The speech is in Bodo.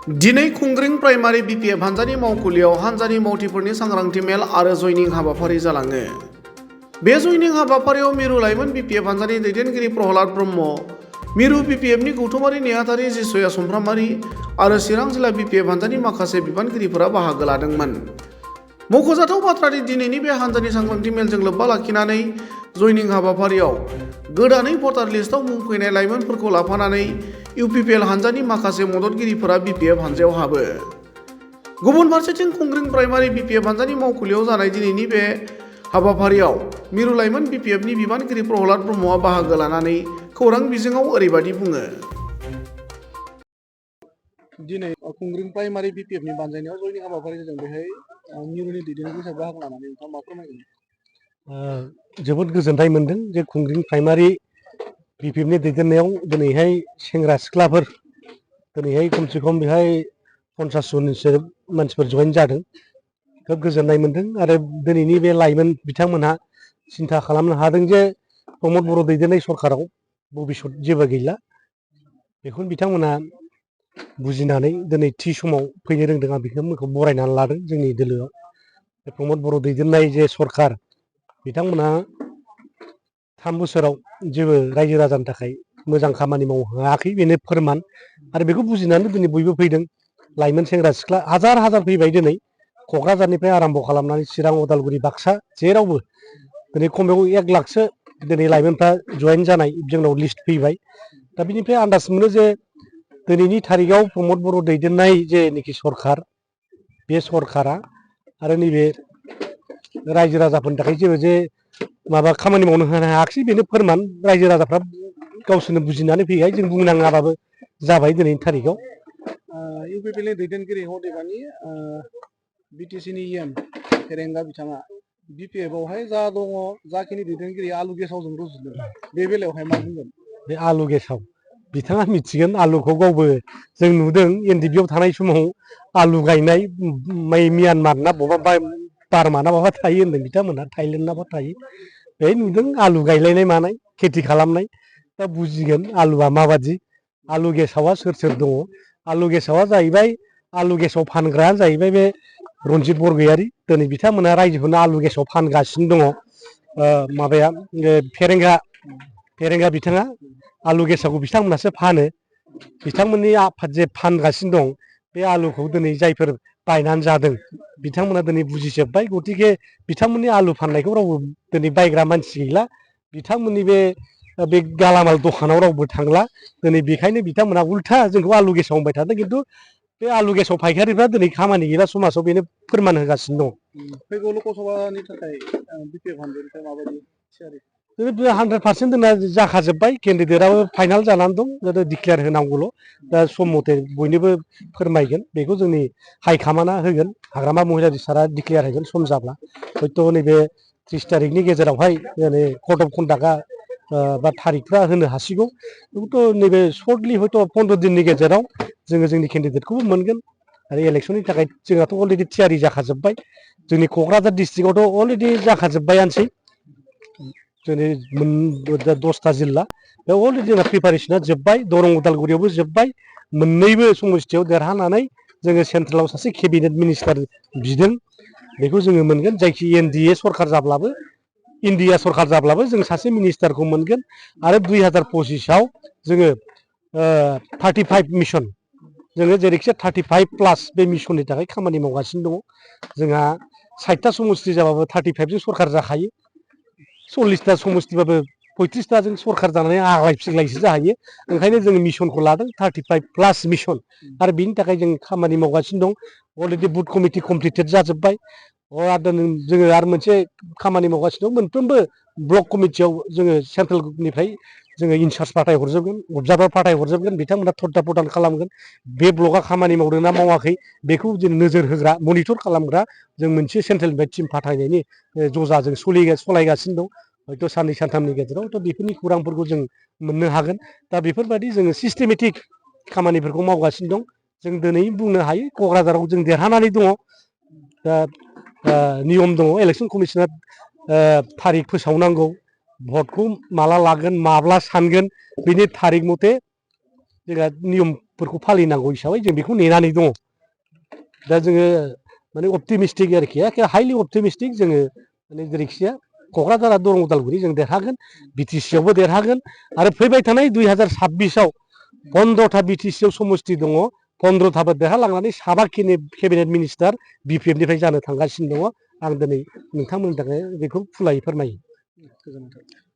दिनै खुंग्रिं प्राइमारि बिपिएफ हान्जानि मावखुलियाव हान्जानि मावथिफोरनि सांग्रांथि मेल आरो जयनिं हाबाफारि जालाङो। बे जयनिं हाबाफारियाव मिरु लाइमोन बिपिएफ हान्जानि दैदेनगिरि प्रहलाद ब्रह्म, मिरु बिपिएफनि गौथुमारि नेहाथारि जिसया सुमफ्रामारि आरो चिरां जिल्ला बिपिएफ हान्जानि माखासे बिबानगिरिफोरा बाहागो लादोंमोन। मख'जाथाव बाथ्रानि दिनैनि बे हान्जानि सांग्रांथि मेलजों लोब्बा लाखिनानै जयनिं हाबाफारियाव गोदानै भटार लिस्टआव मुं फैनाय लाइमोनफोरखौ लाफानानै इउपिपिएल हान्जानि माखासे मददगिरिफोरा बिपिएफ हान्जायाव हाबो। गुबुन फारसेथिं खुंग्रिं प्राइमारि बिपिएफ हान्जानि मावखुलियाव जानाय दिनैनि बे हाबाफारियाव मिरु लाइमोन बिपिएफनि बिबानगिरि प्रहलाद ब्रह्मआ बाहागो लानानै खौरां बिजोङाव ओरैबायदि बुङो। दिनै खुंग्रिं प्राइमारि बिपिएफनि बानजायनायाव जयनिं हाबाफारि जादों। बेहाय मिरुनि दैदेनगिरि हिसाबै बाहागो लानानै नोंथाङा मा फोरमायगोन? जोबोद गोजोननाय मोन्दों जे खुंग्रिं प्राइमारि बिपिएफनि दैदेननायाव दिनैहाय सेंग्रा सिख्लाफोर दिनैहाय खमसे खम बेहाय 50 जनसो मानसिफोर जयेन जादों। खोब गोजोननाय मोन्दों आरो दिनैनि बे लाइमोन बिथांमोनहा सिन्था खालामनो हादों जे प्रमद बर' दैदेननाय सरकाराव भबिष्यत जेबो गैला। बेखौनो बिथांमोना बुजिनानै दिनै थि समाव फैनो रोंदों। आं बिथांमोनखौ बरायनानै लादों। जोंनि दोलोआव प्रमद बर' दैदेननाय जे सरकार बिथांमोनहा 3 बोसोराव जेबो रायजो राजानि थाखाय मोजां खामानि मावनो हायाखै, बेनो फोरमान। आरो बेखौ बुजिनानै दिनै बयबो फैदों। लाइमोन सेंग्रा सिख्ला हाजार हाजार फैबाय। दिनै क'क्राझारनिफ्राय आराम्भ खालामनानै चिरां, उदालगुरि, बाक्सा जेरावबो दिनै खमैबो 1 लाखसो दिनै लाइमोनफ्रा जयेन जानाय जोंनाव लिस्ट फैबाय। दा बिनिफ्राय आन्दाज मोनो जे दिनैनि थारिखआव प्रमद बर' दैदेननाय जेनोखि सरकार, बे सरकारा आरो नैबे रायजो राजाफोरनि थाखाय जेबो जे माबा खामानि मावनो होनो हायाखिसै, बेनो फोरमान। रायजो राजाफ्रा गावसोरनो बुजिनानै फैबाय। जों बुंनाङाबाबो जाबाय दिनैनि थारिखआव। इउपिपिएलनि दैदेनगिरि अदेबानि बिटिसिनि इएम फेरेंगा बिथाङा बिपिएफआवहाय जा दङ, जाखिनि दैदेनगिरि आलु गेसावजों रुजुदों, बे बेलायावहाय मा बुंगोन? बे आलु गेसाव बिथाङा मिथिगोन। आलुखौ गावबो जों नुदों एनडिपिआव थानाय समाव आलु गायनाय म्यानमार ना बबेबा बार्मा ना बबेबा थायो होनदों बिथांमोनहा, थाइलेण्ड ना बहा थायो। बेहाय नुदों आलु गायलायनाय मानाय, खेथि खालामनाय। दा बुजिगोन आलुआ माबादि। आलु गेसावा सोर सोर दङ? आलु गेसावा जाहैबाय, आलु गेसाव फानग्राया जाहैबाय बे रनजित बरगयारि। दिनै बिथांमोना रायजोफोरनो आलु गेसाव फानगासिनो दङ। माबाया फेरेंगा बिथाङा आलु गेसावखौ बिथांमोनासो फानो। बिथांमोननि आफाद जे फानगासिनो दं, बे आलुखौ दिनै जायफोर बायनानै जादों बिथांमोना दिनै बुजिजोब्बाय। गतिके बिथांमोननि आलु फाननायखौ रावबो दिनै बायग्रा मानसि गैला। बिथांमोननि बे गालामाल दखानाव रावबो थांला। दिनै बेखायनो बिथांमोना उल्था जोंखौ आलु गेसाव होनबाय थादों। खिन्थु बे आलु गेसाव फायखारिफ्रा दिनै खामानि गैला समाजाव, बेनो फोरमान होगासिनो दं। फैगौ लकसभानि थाखाय बिपिएफ हान्जानिफ्राय माबायदि थियारि? 100% जोंना जाखाजोब्बाय। केन्डिडेटआबो फाइनाल जानानै दं। गोदो डिक्लेयार होनांगौल'। दा सम मथे बयनोबो फोरमायगोन। बेखौ जोंनि हाइकामान्डआ होगोन। हाग्रामा महिलारि सारा डिक्लेयार होगोन सम जाब्ला। हयथ' नैबे 30 तारिखनि गेजेरावहाय दिनै कर्ट अफ कन्डाक्टआ बा थारिखफ्रा होनो हासिगौ। हयथ' नैबे सर्टलि हयथ' 15 दिननि गेजेराव जोङो जोंनि केन्डिडेटखौबो मोनगोन। आरो इलेक्सननि थाखाय जोंहाथ' अलरेडि थियारि जाखाजोब्बाय। जोंनि क'क्राझार डिस्ट्रिक्टआवथ' अलरेडि जाखाजोब्बायानोसै। जोंनि 10ता जिल्ला बेयाव अलरेडि जोंना प्रिपारेसना जोब्बाय। दरं उदालगुरियावबो जोब्बाय। मोननैबो समस्थियाव देरहानानै जोङो सेन्ट्रेलाव सासे केबिनेट मिनिस्टार बिदों। बेखौ जोङो मोनगोन। जायखि एनडिए सरकार जाब्लाबो, इन्डिया सरकार जाब्लाबो जों सासे मिनिस्टारखौ मोनगोन। आरो 2025आव जोङो 35 मिशन, जोङो जेरैखिजाया 35+ बे मिशननि थाखाय खामानि मावगासिनो दङ। जोंहा 60ता समस्ति जाबाबो 35 जों सरकार जाखायो। 40ता समस्तिबाबो 35ता जों सरकार जानानै आग्लाय फिग्लायसो जाहैयो। ओंखायनो जोङो मिशनखौ लादों 35+ मिशन। आरो बिनि थाखाय जों खामानि मावगासिनो दं। अलरेडि बुथ कमिटि कमप्लिटेड जाजोब्बाय। जोङो आरो मोनसे खामानि मावगासिनो दं। मोनफ्रोमबो ब्लक कमिटियाव जोङो सेन्ट्रेलनिफ्राय जोङो इनसार्ज फाथायहरजोबगोन, अबजार्भार फाथायहरजोबगोन। बिथांमोना तत्ता प्रदान खालामगोन। बे ब्लकआ खामानि मावदों ना मावाखै बेखौ जों नोजोर होग्रा, मनिटर खालामग्रा जों मोनसे सेन्ट्रेलनिफ्राय टिम फाथायनायनि जजा जों सालायगासिनो दं। हयथ' साननै सानथामनि गेजेराव बेफोरनि खौरांफोरखौ जों मोननो हागोन। दा बेफोरबायदि जोङो सिस्टेमेटिक खामानिफोरखौ मावगासिनो दं। जों दिनै बुंनो हायो क'क्राझाराव जों देरहानानै दङ। दा नियम दङ। इलेक्सन कमिसना थारिख फोसावनांगौ। भटखौ माला लागोन, माब्ला सानगोन, बेनि थारिख मथे जोंहा नियम फोरखौ फालिनांगौ हिसाबै जों बेखौ नेनानै दङ दा जोङो माने अप्टिमिस्टिक आरोखि एखे हाइलि अप्टिमिस्टिक जोङो माने जेरैखिजाया क'क्राझार आरो दरं उदालगुरि जों देरहागोन बिटिसि आवबो देरहागोन आरो फैबाय थानाय 2026आव 15था बिटिसिआव समस्ति दङ 15थाबो देरहालांनानै साबा केबिनेट मिनिस्टार बिपिएफनिफ्राय जानो थांगासिनो दङ आं दिनै नोंथांमोननि थाखाय बेखौ खुलायै फोरमायो। गोजोनथों।